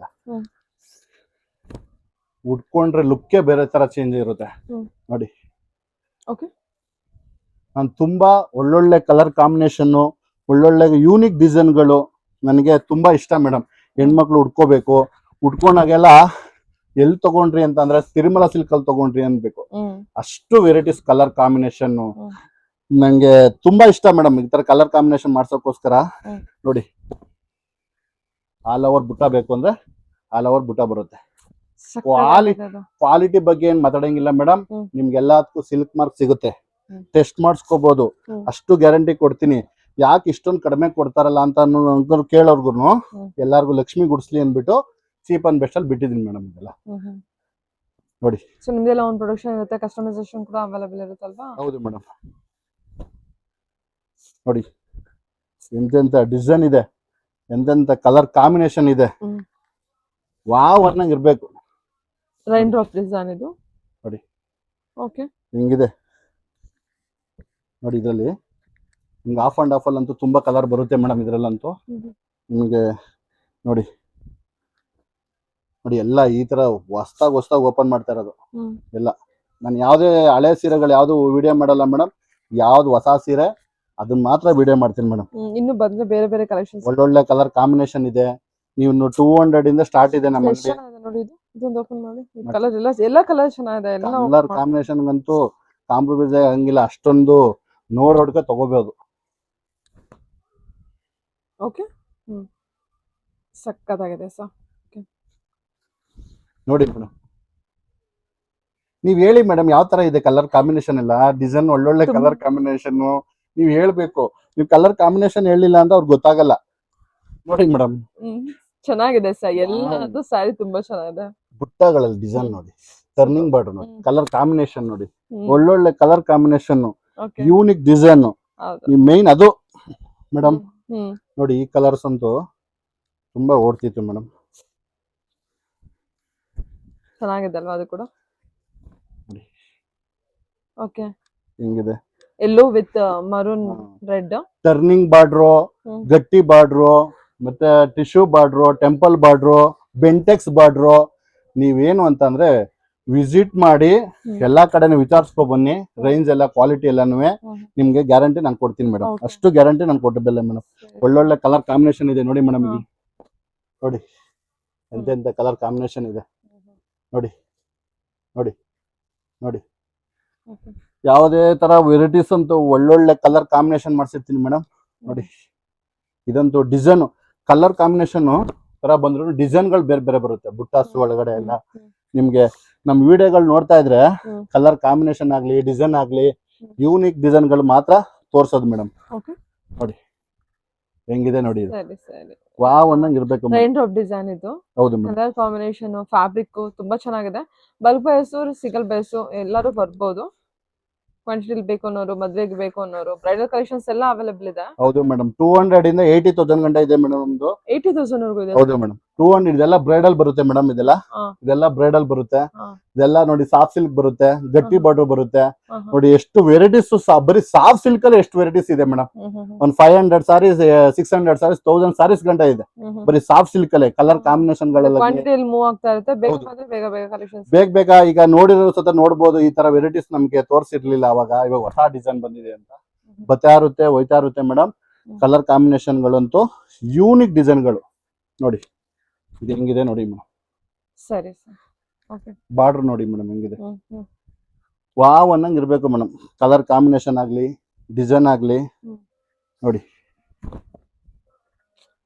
ಉಟ್ಕೊಂಡ್ರೆ ಲುಕ್ಕೇ ಬೇರೆ ತರ ಚೇಂಜ್ ಇರುತ್ತೆ ನೋಡಿ. ನಾನು ತುಂಬಾ ಒಳ್ಳೊಳ್ಳೆ ಕಲರ್ ಕಾಂಬಿನೇಷನ್, ಒಳ್ಳೊಳ್ಳೆ ಯೂನಿಕ್ ಡಿಸೈನ್ಗಳು ನನಗೆ ತುಂಬಾ ಇಷ್ಟ ಮೇಡಮ್. ಹೆಣ್ಮಕ್ಳು ಉಟ್ಕೋಬೇಕು, ಉಟ್ಕೊಂಡಾಗೆಲ್ಲ ಎಲ್ಲಿ ತಗೊಂಡ್ರಿ ಅಂತ ಅಂದ್ರೆ ತಿರುಮಲ ಸಿಲ್ಕ್ ಅಲ್ಲಿ ತಗೊಂಡ್ರಿ ಅನ್ಬೇಕು. ಅಷ್ಟು ವೆರೈಟೀಸ್ ಕಲರ್ ಕಾಂಬಿನೇಷನ್ ನಂಗೆ ತುಂಬಾ ಇಷ್ಟ ಮೇಡಮ್. ಈ ತರ ಕಲರ್ ಕಾಂಬಿನೇಷನ್ ಮಾಡ್ಸೋಕೋಸ್ಕರ ನೋಡಿ. ಆಲ್ ಓವರ್ ಬುಟ್ಟ ಬೇಕು ಅಂದ್ರೆ ಆಲ್ ಓವರ್ ಬುಟ್ಟ ಬರುತ್ತೆ. ಕ್ವಾಲಿಟಿ ಬಗ್ಗೆ ಏನ್ ಮಾತಾಡಂಗಿಲ್ಲ ಮೇಡಮ್. ನಿಮ್ಗೆಲ್ಲದಕ್ಕೂ ಸಿಲ್ಕ್ ಮಾರ್ಕ್ ಸಿಗುತ್ತೆ, ಟೆಸ್ಟ್ ಮಾಡಿಸ್ಕೋಬಹುದು, ಅಷ್ಟು ಗ್ಯಾರಂಟಿ ಕೊಡ್ತೀನಿ. ಯಾಕೆ ಇಷ್ಟೊಂದು ಕಡಿಮೆ ಕೊಡ್ತಾರಲ್ಲ ಅಂತ ಅನ್ನೋ ಕೇಳೋರ್ಗು ಎಲ್ಲಾರ್ಗು ಲಕ್ಷ್ಮಿ ಗುಡ್ಸ್ಲಿ ಅಂದ್ಬಿಟ್ಟು ಚೀಪ್ ಅಂಡ್ ಬೆಸ್ಟ್ ಅಲ್ಲಿ ಬಿಟ್ಟಿದೀನಿ ಮೇಡಮ್ ಇದೆಲ್ಲ ನೋಡಿ. ಸೊ ನಿಮ್ದೆಲ್ಲ ಒಂದು ಪ್ರೊಡಕ್ಷನ್ ಇರುತ್ತೆ, ಕಸ್ಟಮೈಸೇಷನ್ ಕೂಡ ಅವೈಲೇಬಲ್ ಇರುತ್ತಲ್ವಾ? ಹೌದು ಮೇಡಮ್ ನೋಡಿ ಎಂತೆಂತ ಡಿಸೈನ್ ಇದೆ, ಎಂತೆಂತ ಕಲರ್ ಕಾಂಬಿನೇಷನ್ ಇದೆ, ವಾವ್ ಅನ್ನಂಗ್ ಇರ್ಬೇಕು. ರೈನ್ ಡ್ರಾಪ್ ಡಿಸೈನ್ ಇದು ನೋಡಿ. ಓಕೆ, ಹಿಂಗಿದೆ ನೋಡಿ. ಇದರಲ್ಲಿ ನಿಮ್ಗೆ ಆಫ್ ಅಂಡ್ ಆಫ್ ಅಲ್ಲಿ ಅಂತೂ ತುಂಬಾ ಕಲರ್ ಬರುತ್ತೆ ಮೇಡಮ್. ಇದ್ರಲ್ಲಂತೂ ನಿಮಗೆ ನೋಡಿ ನೋಡಿ ಎಲ್ಲ ಈ ತರ ಹೊಸ್ದಾಗ್ ಓಪನ್ ಮಾಡ್ತಾ ಇರೋದು ಎಲ್ಲ. ನಾನು ಯಾವ್ದೇ ಹಳೆ ಸೀರೆಗಳು ಯಾವ್ದು ವಿಡಿಯೋ ಮಾಡಲ್ಲ ಮೇಡಮ್. ಯಾವ್ದು ಹೊಸ ಸೀರೆ ಅದನ್ನ ಮಾತ್ರ ವಿಡಿಯೋ ಮಾಡ್ತೀನಿ ಮೇಡಮ್. ಇನ್ನು ಬಂದ್ರೆ ಬೇರೆ ಬೇರೆ ಕಲೆಕ್ಷನ್ಸ್ ಒಳ್ಳೊಳ್ಳೆ ಕಲರ್ ಕಾಂಬಿನೇಷನ್ ಇದೆ. ನೀವು 200 ಇಂದ ಸ್ಟಾರ್ಟ್ ಇದೆ ನಮ್ಮ ಅಂಗಡಿ. ನೋಡಿ ಇದು ಇದೊಂದು ಓಪನ್ ಮಾಡಿ. ಕಲರ್ ಎಲ್ಲ ಕಲರ್ ಚೆನ್ನಾಗಿದೆ. ಎಲ್ಲ ಕಲರ್ ಕಾಂಬಿನೇಷನ್ ಅಂತೂ ಕಾಂಪ್ರಮೈಸ್ ಹಂಗಿಲ್ಲ, ಅಷ್ಟೊಂದು ನೋಡೋಡ್ಕೆ ತಗೋಬಹುದು. ಓಕೆ, ಸಕ್ಕತ್ತಾಗಿದೆ ಸರ್. ನೋಡಿ ಮೇಡಮ್, ನೀವ್ ಹೇಳಿ ಮೇಡಮ್ ಯಾವ ತರ ಇದೆ ಕಲರ್ ಕಾಂಬಿನೇಷನ್ ಎಲ್ಲ, ಡಿಸೈನ್ ಒಳ್ಳೊಳ್ಳೆ ಕಲರ್ ಕಾಂಬಿನೇಷನ್ ನೀವ್ ಹೇಳ್ಬೇಕು. ನೀವ್ ಕಲರ್ ಕಾಂಬಿನೇಷನ್ ಹೇಳಿಲ್ಲ ಅಂತ ಅವ್ರಿಗೆ ಗೊತ್ತಾಗಲ್ಲ. ನೋಡಿ ಮೇಡಮ್ ಚೆನ್ನಾಗಿದೆ ಸರ್, ಎಲ್ಲದು ಸ್ಯಾರಿ ತುಂಬಾ ಚೆನ್ನಾಗಿದೆ. ಬುಟ್ಟಗಳಲ್ಲಿ ಡಿಸೈನ್ ನೋಡಿ, ಟರ್ನಿಂಗ್ ಬಾರ್ಡರ್ ನೋಡಿ, ಕಲರ್ ಕಾಂಬಿನೇಷನ್ ನೋಡಿ, ಒಳ್ಳೊಳ್ಳೆ ಕಲರ್ ಕಾಂಬಿನೇಷನ್, ಯೂನಿಕ್ ಡಿಸೈನ್. ನೀವು ಮೇನ್ ಅದು ಮೇಡಮ್. ನೋಡಿ ಈ ಕಲರ್ಸ್ ಅಂತೂ ತುಂಬಾ ಓಡ್ತಿತ್ತು ಮೇಡಮ್. ಚೆನ್ನಾಗಿದೆ ಅಲ್ವಾ ಅದು ಕೂಡ? ಓಕೆ, ಹಿಂಗಿದೆ ಎಲ್ಲೋ with maroon red, turning border, ಗಟ್ಟಿ ಬಾರ್ಡ್ರು, ಮತ್ತೆ tissue border, temple border, Bentex border. ನೀವೇನು ಅಂತಂದ್ರೆ ವಿಸಿಟ್ ಮಾಡಿ ಎಲ್ಲಾ ಕಡೆನೂ ವಿಚಾರಿಸ್ಕೊ ಬನ್ನಿ. ರೇಂಜ್ ಎಲ್ಲ ಕ್ವಾಲಿಟಿ ಎಲ್ಲಾನು ನಿಮ್ಗೆ ಗ್ಯಾರಂಟಿ ನಾನು ಕೊಡ್ತೀನಿ ಮೇಡಮ್. ಅಷ್ಟು ಗ್ಯಾರಂಟಿ ನಾನು ಕೊಟ್ಟಿದ್ದಲ್ಲ ಮೇಡಮ್. ಒಳ್ಳೊಳ್ಳೆ ಕಲರ್ ಕಾಂಬಿನೇಷನ್ ಇದೆ ನೋಡಿ ಮೇಡಮ್. ಇಲ್ಲಿ ನೋಡಿ ಎಂತೆಂತ ಕಲರ್ ಕಾಂಬಿನೇಷನ್ ಇದೆ ನೋಡಿ ನೋಡಿ ನೋಡಿ. ಯಾವುದೇ ತರ ವೆರೈಟೀಸ್ ಅಂತೂ ಒಳ್ಳೊಳ್ಳೆ ಕಲರ್ ಕಾಂಬಿನೇಷನ್ ಮಾಡ್ಸಿರ್ತೀನಿ ಮೇಡಮ್. ನೋಡಿ ಇದಂತೂ ಡಿಸೈನ್ ಕಲರ್ ಕಾಂಬಿನೇಷನ್ ತರ ಬಂದ್ರು ಡಿಸೈನ್ಗಳು ಬೇರೆ ಬೇರೆ ಬರುತ್ತೆ. ಬುಟ್ಟಾಸ್ ಒಳಗಡೆ ಎಲ್ಲ ನಿಮ್ಗೆ ನಮ್ ವಿಡಿಯೋಗಳು ನೋಡ್ತಾ ಇದ್ರೆ ಕಲರ್ ಕಾಂಬಿನೇಷನ್ ಆಗ್ಲಿ ಡಿಸೈನ್ ಆಗ್ಲಿ ಯೂನಿಕ್ ಡಿಸೈನ್ ಗಳು ಮಾತ್ರ ತೋರ್ಸೋದು ಮೇಡಮ್. ನೋಡಿ ಹೆಂಗಿದೆ ನೋಡಿ, ವಾವ್ ಅನ್ನಂಗ್ ಇರ್ಬೇಕು. ರೈನ್ ಡ್ರಾಪ್ ಡಿಸೈನ್ ಇದು. ಹೌದು ಮೇಡಮ್. ಕಲರ್ ಕಾಂಬಿನೇಷನ್, ಫ್ಯಾಬ್ರಿಕ್ ತುಂಬಾ ಚೆನ್ನಾಗಿದೆ. ಬಲ್ಕ್ ಬಯಸು, ಸಿಂಗಲ್ ಬಯಸು ಎಲ್ಲರೂ ಬರ್ಬೋದು. ಕ್ವಾಂಟಿಟಿ ಬೇಕು ಅನ್ನೋರು, ಮದ್ವೆಗೆ ಬೇಕು ಅನ್ನೋರು, ಬ್ರೈಡಲ್ ಕಲೆಕ್ಷನ್ಸ್ ಎಲ್ಲ ಅವೈಲೇಬಲ್ ಇದೆ. ಹೌದು ಮೇಡಮ್. 200 ಇಂದ 80,000 ಗಂಟೆ ಇದೆ ಮೇಡಮ್ ನಮ್ದು. 80,000 ವರ್ಗೂ ಇದೆ. ಹೌದು ಮೇಡಮ್. 200 ಇದೆಲ್ಲ ಬ್ರೈಡಲ್ ಬರುತ್ತೆ ಮೇಡಮ್. ಇದೆಲ್ಲ ಬ್ರೈಡಲ್ ಬರುತ್ತೆ. ಇದೆಲ್ಲ ನೋಡಿ ಸಾಫ್ಟ್ ಸಿಲ್ಕ್ ಬರುತ್ತೆ, ಗಟ್ಟಿ ಬಾರ್ಡರ್ ಬರುತ್ತೆ. ನೋಡಿ ಎಷ್ಟು ವೆರೈಟೀಸ್, ಬರೀ ಸಾಫ್ಟ್ ಸಿಲ್ಕ್ ಅಲ್ಲಿ ಎಷ್ಟು ವೆರೈಟೀಸ್ ಇದೆ ಮೇಡಮ್. ಒಂದ್ 500 ಸಾರೀಸ್, 600 ಸಾರೀಸ್, 1000 ಸಾರೀಸ್ ಗಂಟೆ ಇದೆ ಬರೀ ಸಾಫ್ಟ್ ಸಿಲ್ಕ್ ಅಲ್ಲೇ. ಕಲರ್ ಕಾಂಬಿನೇಷನ್ ಗಳೆಲ್ಲ ಕ್ವಾಂಟಿಟಿಯಲ್ಲಿ ಮೂವ್ ಆಗ್ತಾ ಇರುತ್ತೆ. ಬೇಗ ಬೇಗ ಕಲೆಕ್ಷನ್ಸ್ ಬೇಗ ಈಗ ನೋಡಿರೋ ಸತ ನೋಡ್ಬೋದು. ಈ ತರ ವೆರೈಟೀಸ್ ನಮ್ಗೆ ತೋರಿಸಿರ್ಲಿಲ್ಲ ಅವಾಗ. ಇವಾಗ ಹೊಸ ಡಿಸೈನ್ ಬಂದಿದೆ ಅಂತ ಬರ್ತಾ ಇರುತ್ತೆ, ಹೋಯ್ತಾ ಇರುತ್ತೆ ಮೇಡಮ್. ಕಲರ್ ಕಾಂಬಿನೇಷನ್ ಗಳಂತೂ ಯೂನಿಕ್ ಡಿಸೈನ್ ಗಳು ನೋಡಿ. ಇದು ಹೆಂಗಿದೆ ನೋಡಿ ಮೇಡಮ್. ಸರಿ ಸರ್, ಓಕೆ. ಬಾರ್ಡರ್ ನೋಡಿ ಮೇಡಮ್ ಹೆಂಗಿದೆ, ವಾವ್ ಅನ್ನಂಗ್ ಇರ್ಬೇಕು ಮೇಡಮ್. ಕಲರ್ ಕಾಂಬಿನೇಷನ್ ಆಗ್ಲಿ ಡಿಸೈನ್ ಆಗ್ಲಿ ನೋಡಿ.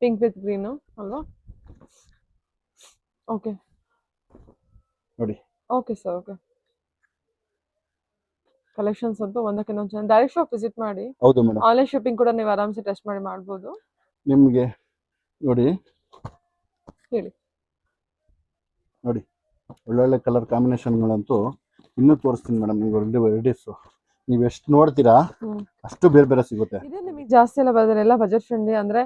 ಪಿಂಕ್ ವಿತ್ ಗ್ರೀನ್ ಅಲ್ವಾ? ಓಕೆ ನೋಡಿ. Okay sir, okay. ಕಲೆಕ್ಷನ್ಸ್ ಅಂತೂ ಒಂದಕ್ಕೆ ಇನ್ನೊಂದು ಚೆನ್ನಾಗಿ. ಡೈರೆಕ್ಟ್ ಶಾಪ್ ವಿಸಿಟ್ ಮಾಡಿ. ಹೌದು ಮೇಡಮ್. ಆನ್ಲೈನ್ ಶಾಪಿಂಗ್ ಕೂಡ ನೀವು ಆರಾಮ್ಸೆ ಟೆಸ್ಟ್ ಮಾಡಿ ಮಾಡ್ಬೋದು. ನಿಮ್ಗೆ ನೋಡಿ ಹೇಳಿ ನೋಡಿ ಒಳ್ಳೊಳ್ಳೆ ಕಲರ್ ಕಾಂಬಿನೇಷನ್ಗಳಂತೂ ಇನ್ನೂ ತೋರಿಸ್ತೀನಿ ಮೇಡಮ್. ನೀವು ಒಳ್ಳೆ ವೆರೈಟೀಸ್ ನೀವು ಎಷ್ಟು ನೋಡ್ತೀರಾ ಅಷ್ಟು ಬೇರೆ ಬೇರೆ ಸಿಗುತ್ತೆ. ಇದೇ ನಿಮಗೆ ಜಾಸ್ತಿ ಎಲ್ಲ ಬರೋದ್ರೆ ಎಲ್ಲ ಬಜೆಟ್ ಫ್ರೆಂಡ್ಲಿ, ಅಂದ್ರೆ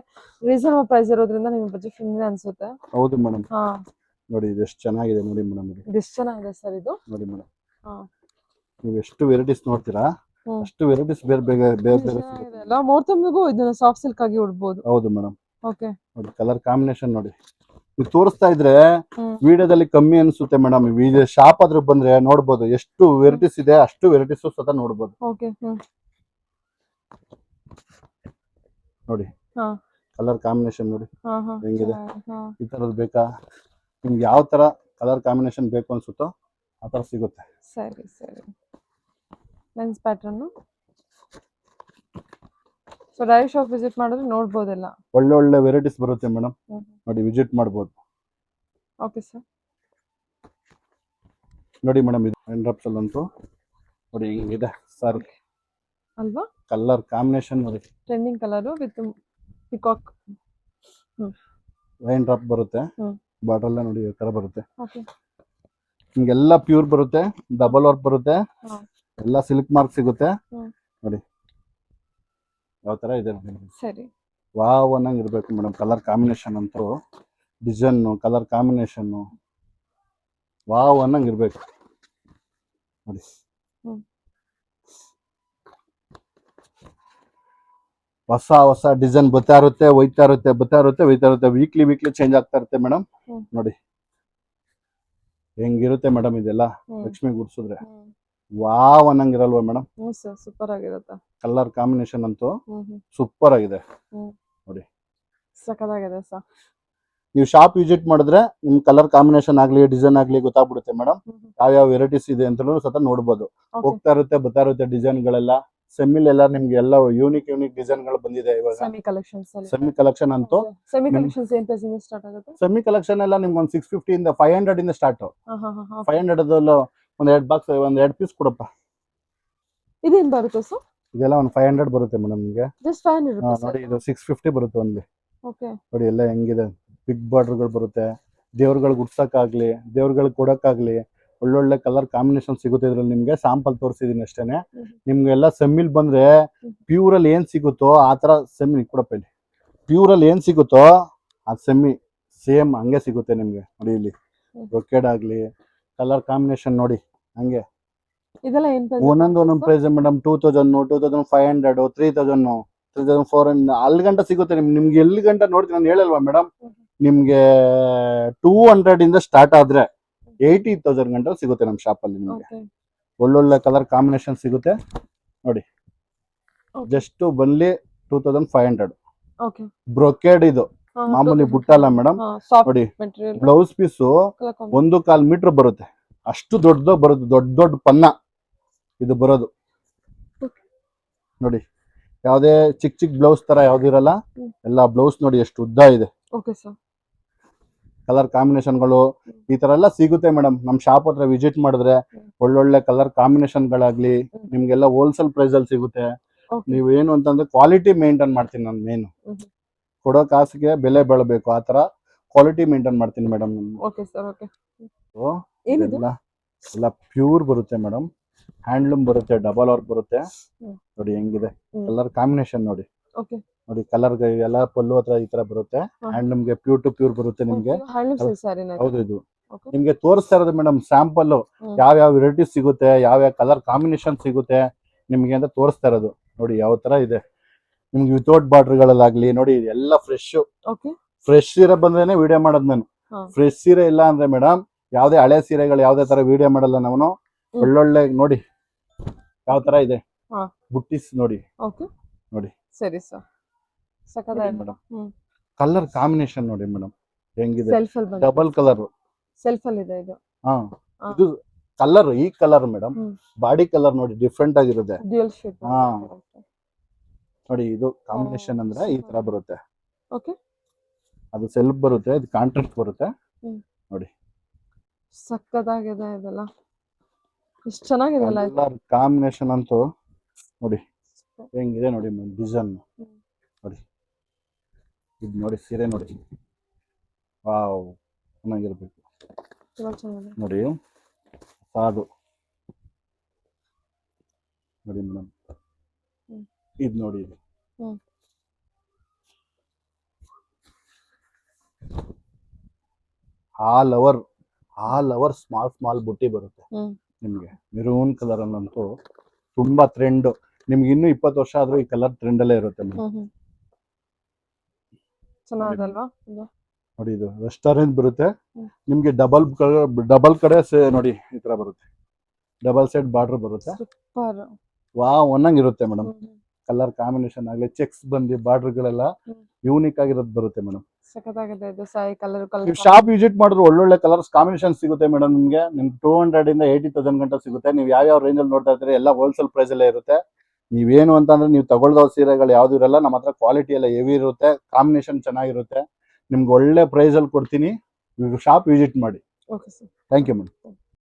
ರೀಸನಬಲ್ ಪ್ರೈಸ್ ಇರೋದ್ರಿಂದ ನಿಮಗೆ ಬಜೆಟ್ ಫ್ರೆಂಡ್ಲಿ ಅನ್ಸುತ್ತೆ. ಹೌದು ಮೇಡಮ್. ನೋಡಿ ಇದು ಎಷ್ಟು ಚೆನ್ನಾಗಿದೆ ನೋಡಿ ಮೇಡಮ್. ಇದು ಎಷ್ಟು ಚೆನ್ನಾಗಿದೆ ಸರ್ ಇದು ನೋಡಿ ಮೇಡಮ್. ನೀವು ಎಷ್ಟು ವೆರೈಟೀಸ್ ನೋಡ್ತೀರಾ ಅಷ್ಟು ವೆರೈಟೀಸ್ ಬೇರೆ ಬೇರೆ ಬೇರೆ ಬೇರೆ ಸಿಗುತ್ತೆ ಅಲ್ಲ. ಮುಹೂರ್ತಮ್ಗೂ ಇದನ್ನ ಸಾಫ್ಟ್ ಸಿಲ್ಕ್ ಆಗಿ ಉಡ್ಬೋದು. ಹೌದು ಮೇಡಮ್. ಓಕೆ ನೋಡಿ ಕಲರ್ ಕಾಂಬಿನೇಷನ್ ನೋಡಿ. ನೀವು ತೋರಿಸ್ತಾ ಇದ್ರೆ ವಿಡಿಯೋದಲ್ಲಿ ಕಮ್ಮಿ ಅನ್ಸುತ್ತೆ ಮೇಡಮ್. ಈ ಶಾಪ್ ಆದ್ರೂ ಬಂದ್ರೆ ನೋಡ್ಬೋದು ಎಷ್ಟು ವೆರೈಟೀಸ್ ಇದೆ. ಅಷ್ಟು ವೆರೈಟೀಸ್ ಸ್ವತಃ ನೋಡ್ಬೋದು. ಓಕೆ ನೋಡಿ ಕಲರ್ ಕಾಂಬಿನೇಷನ್ ನೋಡಿ ಹೆಂಗಿದೆ. ಈ ತರದ್ ಬೇಕಾ ನಿಮ್ಗೆ ಯಾವ ತರ ಕಲರ್ ಕಾಂಬಿನೇಷನ್ ಬೇಕು ಅನ್ಸುತ್ತೋ ಆ ತರ ಸಿಗುತ್ತೆ. ಸರಿ ಸರಿ. Lens pattern. So direct shop visit ಮಾಡಿದ್ರೆ ನೋಡ್ಬೋದೆಲ್ಲ. ಒಳ್ಳೆ ವೆರೈಟೀಸ್ ಬರುತ್ತೆ ಮೇಡಮ್. ನೋಡಿ ವಿಸಿಟ್ ಮಾಡ್ಬೋದು. Okay sir. ನೋಡಿ ಮೇಡಮ್ ಇದು ಹ್ಯಾಂಡ್ ಡ್ರಾಪ್ಸ್ ಅಲ್ಲಂತೂ ನೋಡಿ ಹಿಂಗಿದೆ ಸಾರಿ ಅಲ್ವಾ? ಕಲರ್ ಕಾಂಬಿನೇಷನ್ ನೋಡಿ, trending colour with peacock. Rain drop ಬರುತ್ತೆ, ಹ್ಮ್. ಬಾರ್ಡರ್ ಎಲ್ಲ ನೋಡಿ ಈ ತರ ಬರುತ್ತೆ. ಓಕೆ. ನಿಮ್ಗೆಲ್ಲ ಪ್ಯೂರ್ ಬರುತ್ತೆ, ಡಬಲ್ ವರ್ಕ್ ಬರುತ್ತೆ, ಹಾ. ಎಲ್ಲ ಸಿಲ್ಕ್ ಮಾರ್ಕ್ ಸಿಗುತ್ತೆ. ಹ್ಮ್. ನೋಡಿ ಯಾವ ತರ ಇದೆ ನೋಡಿ. ಸರಿ. ವಾವ್ ಅನ್ನಂಗ್ ಇರ್ಬೇಕು ಮೇಡಮ್. ಕಲರ್ ಕಾಂಬಿನೇಷನ್ ಅಂತೂ, ಡಿಸೈನ್, ಕಲರ್ ಕಾಂಬಿನೇಷನ್ ವಾವ್ ಅನ್ನಂಗ್ ಇರ್ಬೇಕು ನೋಡಿ. ಹ್ಮ್. ಹೊಸ ಹೊಸ ಡಿಸೈನ್ ಬರ್ತಾ ಇರುತ್ತೆ, ಒಯ್ತಾ ಇರುತ್ತೆ, ಬರ್ತಾ ಇರುತ್ತೆ, ಒಯ್ತಾ ಇರುತ್ತೆ. ವೀಕ್ಲಿ ಚೇಂಜ್ ಆಗ್ತಾ ಇರುತ್ತೆ ಮೇಡಮ್. ಹ್ಮ್. ನೋಡಿ ಹೆಂಗಿರುತ್ತೆ ಮೇಡಮ್ ಇದೆಲ್ಲ ಹ್ಮ್. ಲಕ್ಷ್ಮಿ ಗುಡ್ಸಿದ್ರೆ ವಾವ್ ಅನ್ನಂಗಿರಲ್ವಾ ಮೇಡಮ್. ಹ್ಮ್ ಸರ್, ಸೂಪರ್ ಆಗಿರುತ್ತೆ. ಕಲರ್ ಕಾಂಬಿನೇಷನ್ ಅಂತೂ ಹ್ಮ್. ಸೂಪರ್ ಆಗಿದೆ. ನೋಡಿ ಸಖತ್ತಾಗಿದೆ ಸರ್. ನೀವು ಶಾಪ್ ವಿಸಿಟ್ ಮಾಡಿದ್ರೆ ನಿಮ್ ಕಲರ್ ಕಾಂಬಿನೇಷನ್ ಆಗ್ಲಿ, ಡಿಸೈನ್ ಆಗ್ಲಿ ಗೊತ್ತಾಗ್ಬಿಡುತ್ತೆ ಮೇಡಮ್. ಯಾವ್ಯಾವ ವೆರೈಟೀಸ್ ಇದೆ ಅಂತ ಸತ ನೋಡ್ಬೋದು. ಹೋಗ್ತಾ ಇರುತ್ತೆ, ಬರ್ತಾ ಇರುತ್ತೆ ಡಿಸೈನ್ ಗಳೆಲ್ಲ. ಸೆಮಿಲ್ ಎಲ್ಲ ನಿಮ್ಗೆ ಎಲ್ಲ ಯೂನಿಕ್ ಡಿಸೈನ್ ಗಳು ಬಂದಿದೆ ಇವಾಗ. ಸೆಮಿ ಕಲೆಕ್ಷನ್ಸ್ ಅಲ್ಲಿ. ಸೆಮಿ ಕಲೆಕ್ಷನ್ ಅಂತೂ, ಸೆಮಿ ಕಲೆಕ್ಷನ್ಸ್ ಏನ್ ಪ್ರೈಸ್ ಇಂದ ಸ್ಟಾರ್ಟ್ ಆಗುತ್ತೆ? ಸೆಮಿ ಕಲೆಕ್ಷನ್ ಎಲ್ಲ ನಿಮ್ಗೆ ಒಂದು 650 ಇಂದ 500 ಇಂದ ಸ್ಟಾರ್ಟ್. ಹಾ ಹಾ ಹಾ. 500 ಒಂದ್ 2 ಬಾಕ್ಸ್, ಒಂದ್ 2 ಪೀಸ್ ಕೊಡಪ್ಪ. ಇದೇನ್ ಬರುತ್ತೆ ಸರ್? ಇದೆಲ್ಲ ಒಂದು 500 ಬರುತ್ತೆ ಮೇಡಮ್ ನಿಮ್ಗೆ. Just 500 rupees. ನೋಡಿ ಇದು 650 ಬರುತ್ತೆ ಒಂದ್ಲಿ. ಓಕೆ. ನೋಡಿ ಎಲ್ಲ ಹೆಂಗಿದೆ, ಬಿಗ್ ಬಾರ್ಡರ್ಗಳು ಬರುತ್ತೆ. ದೇವ್ರಗಳಿಗೆ ಉಡ್ಸಕ್ಕಾಗ್ಲಿ, ದೇವ್ರಗಳಿಗೆ ಕೊಡಕ್ಕಾಗ್ಲಿ ಒಳ್ಳೊಳ್ಳೆ ಕಲರ್ ಕಾಂಬಿನೇಷನ್ ಸಿಗುತ್ತೆ ಇದ್ರಲ್ಲಿ. ನಿಮ್ಗೆ ಸ್ಯಾಂಪಲ್ ತೋರಿಸಿದೀನಿ ಅಷ್ಟೇನೆ. ನಿಮ್ಗೆಲ್ಲ ಸೆಮ್ಮಿಲ್ ಬಂದ್ರೆ ಪ್ಯೂರ್ ಅಲ್ಲಿ ಏನ್ ಸಿಗುತ್ತೋ ಆ ತರ ಸೆಮ್ಮಿ ಕೊಡಪ್ಪ. ಇಲ್ಲಿ ಪ್ಯೂರ್ ಅಲ್ಲಿ ಏನ್ ಸಿಗುತ್ತೋ ಆ ಸೆಮ್ಮಿ ಸೇಮ್ ಹಂಗೆ ಸಿಗುತ್ತೆ ನಿಮ್ಗೆ. ನೋಡಿ ಇಲ್ಲಿ ಬ್ರೊಕೇಡ್ ಆಗ್ಲಿ, ಕಲರ್ ಕಾಂಬಿನೇಷನ್ ನೋಡಿ ಹಂಗೆ. ಇದೆಲ್ಲ ಏನ್ ಪ್ರೈಸ್? ಒಂದೊಂದು ಪ್ರೈಸ್ ಮೇಡಮ್. 2000, 2500, 3000, 3400 ಅಲ್ಲಿ ಗಂಟ ಸಿಗುತ್ತೆ ನಿಮ್ಗೆ. ಎಲ್ಲಿ ಗಂಟ ನೋಡ್ತೀನಿ ನಾನು ಹೇಳಲ್ವಾ ಮೇಡಮ್. ನಿಮ್ಗೆ 200 ಇಂದ ಸ್ಟಾರ್ಟ್ ಆದ್ರೆ 80,000 ಗಂಟ ಸಿಗುತ್ತೆ ನಮ್ಮ ಶಾಪ್ ಅಲ್ಲಿ ನಿಮ್ಗೆ. ಓಕೆ. ಒಳ್ಳೊಳ್ಳೆ ಕಲರ್ ಕಾಂಬಿನೇಷನ್ ಸಿಗುತ್ತೆ ನೋಡಿ. Okay. ಜಸ್ಟ್ ಬನ್ಲಿ 2500. ಓಕೆ. ಬ್ರೊಕೇಡ್ ಇದು ಮಾಮೂಲಿ ಬುಟ್ಟ ಅಲ್ಲ ಮೇಡಮ್. ಸಾಫ್ಟ್ ನೋಡಿ ಮೆಟೀರಿಯಲ್. ಬ್ಲೌಸ್ ಪೀಸು 1.25 ಮೀಟರ್ ಬರುತ್ತೆ. ಅಷ್ಟು ದೊಡ್ಡದು ಬರುತ್ತೆ, ದೊಡ್ಡ ಪನ್ನ ಇದು ಬರೋದು. ನೋಡಿ ಯಾವ್ದೇ ಚಿಕ್ಕ ಬ್ಲೌಸ್ ತರ ಯಾವ್ದಿರಲ್ಲ, ಎಲ್ಲ ಬ್ಲೌಸ್ ನೋಡಿ ಎಷ್ಟು ಉದ್ದ ಇದೆ. Okay sir. ಕಲರ್ ಕಾಂಬಿನೇಷನ್ಗಳು ಈ ತರ ಎಲ್ಲ ಸಿಗುತ್ತೆ ಮೇಡಮ್. ನಮ್ ಶಾಪ್ ಹತ್ರ ವಿಸಿಟ್ ಮಾಡಿದ್ರೆ ಒಳ್ಳೊಳ್ಳೆ ಕಲರ್ ಕಾಂಬಿನೇಷನ್ ಗಳಾಗ್ಲಿ ನಿಮ್ಗೆಲ್ಲ ಹೋಲ್ಸೇಲ್ ಪ್ರೈಸ್ ಅಲ್ಲಿ ಸಿಗುತ್ತೆ. ನೀವೇನು ಅಂತಂದ್ರೆ ಕ್ವಾಲಿಟಿ ಮೇಂಟೈನ್ ಮಾಡ್ತೀನಿ ನಾನು. ಮೇನು ಕೊಡೋ ಕಾಸಿಗೆ ಬೆಲೆ ಬೆಳಬೇಕು, ಆ ತರ ಕ್ವಾಲಿಟಿ ಮೇಂಟೈನ್ ಮಾಡ್ತೀನಿ ಮೇಡಮ್. Okay sir. ಓಕೆ. ಎಲ್ಲ ಪ್ಯೂರ್ ಬರುತ್ತೆ ಮೇಡಮ್. ಹ್ಯಾಂಡ್ಲೂಮ್ ಬರುತ್ತೆ, ಡಬಲ್ ವರ್ಕ್ ಬರುತ್ತೆ. ನೋಡಿ ಹೆಂಗಿದೆ ಕಲರ್ ಕಾಂಬಿನೇಷನ್ ನೋಡಿ. ಓಕೆ. ನೋಡಿ ಕಲರ್ ಎಲ್ಲ ಪಲ್ಲು ಹತ್ರ ಈ ತರ ಬರುತ್ತೆ. ಹ್ಯಾಂಡ್ಲೂಮ್ ಗೆ ಪ್ಯೂರ್ ಟು ಪ್ಯೂರ್ ಬರುತ್ತೆ ನಿಮ್ಗೆ. ಹ್ಯಾಂಡ್ಲೂಮ್ ಸಿಲ್ಕ್ ಸ್ಯಾರಿನ? ಹೌದು. ಇದು ನಿಮ್ಗೆ ತೋರಿಸ್ತಾ ಇರೋದು ಮೇಡಮ್ ಸ್ಯಾಂಪಲ್, ಯಾವ ವೆರೈಟೀಸ್ ಸಿಗುತ್ತೆ, ಯಾವ ಕಲರ್ ಕಾಂಬಿನೇಷನ್ ಸಿಗುತ್ತೆ ನಿಮ್ಗೆ ಅಂತ ತೋರಿಸ್ತಾ ಇರೋದು. ನೋಡಿ ಯಾವ ತರ ಇದೆ ನಿಮ್ಗೆ ವಿತೌಟ್ ಬಾರ್ಡರ್ ಗಳಲ್ಲಾಗ್ಲಿ. ನೋಡಿ ಎಲ್ಲ ಫ್ರೆಶ್. ಓಕೆ. ಫ್ರೆಶ್ ಸೀರೆ ಬಂದ್ರೇನೆ ವಿಡಿಯೋ ಮಾಡೋದು ನಾನು. ಫ್ರೆಶ್ ಸೀರೆ ಇಲ್ಲ ಅಂದ್ರೆ ಮೇಡಮ್ ಯಾವ್ದೇ ಹಳೆ ಸೀರೆಗಳು ಯಾವ್ದೇ ತರ ವಿಡಿಯೋ ಮಾಡಲ್ಲ ನಾವು. ಒಳ್ಳೊಳ್ಳೆ ನೋಡಿ ಯಾವ ತರ ಇದೆ ಬುಟ್ಟಿಸ್ ನೋಡಿ. ಓಕೆ. ನೋಡಿ ಸರಿ ಸರ್. ಸಖತ್ತಾಗಿದೆ ಮೇಡಮ್. ಕಲರ್ ಕಾಂಬಿನೇಷನ್ ನೋಡಿ ಮೇಡಮ್ ಹೆಂಗಿದೆ. ಸೆಲ್ಫ್ ಅಲ್ಲಿ ಡಬಲ್ ಕಲರ್ ಸೆಲ್ಫ್ ಅಲ್ಲಿ ಇದೆ ಇದು. ಹಾ ಇದು ಕಲರ್, ಈ ಕಲರ್ ಮೇಡಮ್ ಬಾಡಿ ಕಲರ್ ನೋಡಿ ಡಿಫ್ರೆಂಟ್ ಆಗಿರುತ್ತೆ. Dual shade. ಹಾ ನೋಡಿ ಇದು ಕಾಂಬಿನೇಷನ್ ಅಂದ್ರೆ ಈ ತರ ಬರುತ್ತೆ. ಓಕೆ. ಅದು ಸೆಲ್ಫ್ ಬರುತ್ತೆ, ಇದು ಕಾಂಟ್ರಾಸ್ಟ್ ಬರುತ್ತೆ. ನೋಡಿ ಸಖತ್ತಾಗಿದೆ ಇದೆಲ್ಲ. ಎಷ್ಟು ಚೆನ್ನಾಗಿದೆ ಅಲ್ಲ ಇದು. ಕಲರ್ ಕಾಂಬಿನೇಷನ್ ಅಂತೂ ನೋಡಿ ಹೆಂಗಿದೆ ನೋಡಿ ಡಿಸೈನ್ ನೋಡಿ. ಇದು ನೋಡಿ ಸೀರೆ ನೋಡಿ ವಾವ್ ಚೆನ್ನಾಗಿರ್ಬೇಕು ನೋಡಿ. ಸಾದು ನೋಡಿ ಮೇಡಮ್. ಇದು ನೋಡಿ ಇದು ಆಲ್ ಓವರ್ ಸ್ಮಾಲ್ ಬುಟ್ಟಿ ಬರುತ್ತೆ ನಿಮ್ಗೆ. ಮೆರೂನ್ ಕಲರ್ ಅನ್ನಂತೂ ತುಂಬಾ ಟ್ರೆಂಡ್. ನಿಮ್ಗೆ ಇನ್ನೂ 20 ವರ್ಷ ಆದ್ರೂ ಈ ಕಲರ್ ಟ್ರೆಂಡ್ ಅಲ್ಲೇ ಇರುತ್ತೆ ಮೇಡಮ್. ಚೆನ್ನಾಗಲ್ವಾ? ನೋಡಿ ಇದು ರೆಸ್ಟೋರೆಂಟ್ ಬರುತ್ತೆ ನಿಮ್ಗೆ. ಡಬಲ್ ಕಡೆ ನೋಡಿ ಈ ತರ ಬರುತ್ತೆ. ಡಬಲ್ ಸೈಡ್ ಬಾರ್ಡರ್ ಬರುತ್ತೆ. ಸೂಪರ್. ವಾವ್ ಅನ್ನಂಗಿರುತ್ತೆ ಮೇಡಮ್. ಕಲರ್ ಕಾಂಬಿನೇಷನ್ ಆಗ್ಲಿ, ಚೆಕ್ಸ್ ಬಂದು ಬಾರ್ಡರ್ ಗಳೆಲ್ಲ ಯೂನಿಕ್ ಆಗಿರೋದು ಬರುತ್ತೆ ಮೇಡಮ್. ಸಖತ್ತಾಗಿದೆ ಇದು ಸಾಯಿ ಕಲರ್. ನೀವು ಶಾಪ್ ವಿಸಿಟ್ ಮಾಡಿದ್ರೆ ಒಳ್ಳೊಳ್ಳೆ ಕಲರ್ಸ್ ಕಾಂಬಿನೇಷನ್ ಸಿಗುತ್ತೆ ಮೇಡಮ್ ನಿಮ್ಗೆ. ನಿಮ್ಗೆ 200 ಇಂದ 80,000 ಗಂಟ ಸಿಗುತ್ತೆ. ನೀವು ಯಾವ ರೇಂಜ್ ಅಲ್ಲಿ ನೋಡ್ತಾ ಇರ್ತೀರಿ ಎಲ್ಲ ಹೋಲ್ಸೇಲ್ ಪ್ರೈಸ್ ಅಲ್ಲೇ ಇರುತ್ತೆ. ನೀವೇನು ಅಂತಂದ್ರೆ ನೀವು ತಗೊಳ್ದೋ ಸೀರೆಗಳು ಯಾವ್ದು ಇರಲ್ಲ ನಮ್ಮ ಹತ್ರ. ಕ್ವಾಲಿಟಿ ಎಲ್ಲ ಹೆವಿ ಇರುತ್ತೆ, ಕಾಂಬಿನೇಷನ್ ಚೆನ್ನಾಗಿರುತ್ತೆ. ನಿಮ್ಗೆ ಒಳ್ಳೆ ಪ್ರೈಸ್ ಅಲ್ಲಿ ಕೊಡ್ತೀನಿ. ಶಾಪ್ ವಿಸಿಟ್ ಮಾಡಿ. Okay sir. Thank you madam.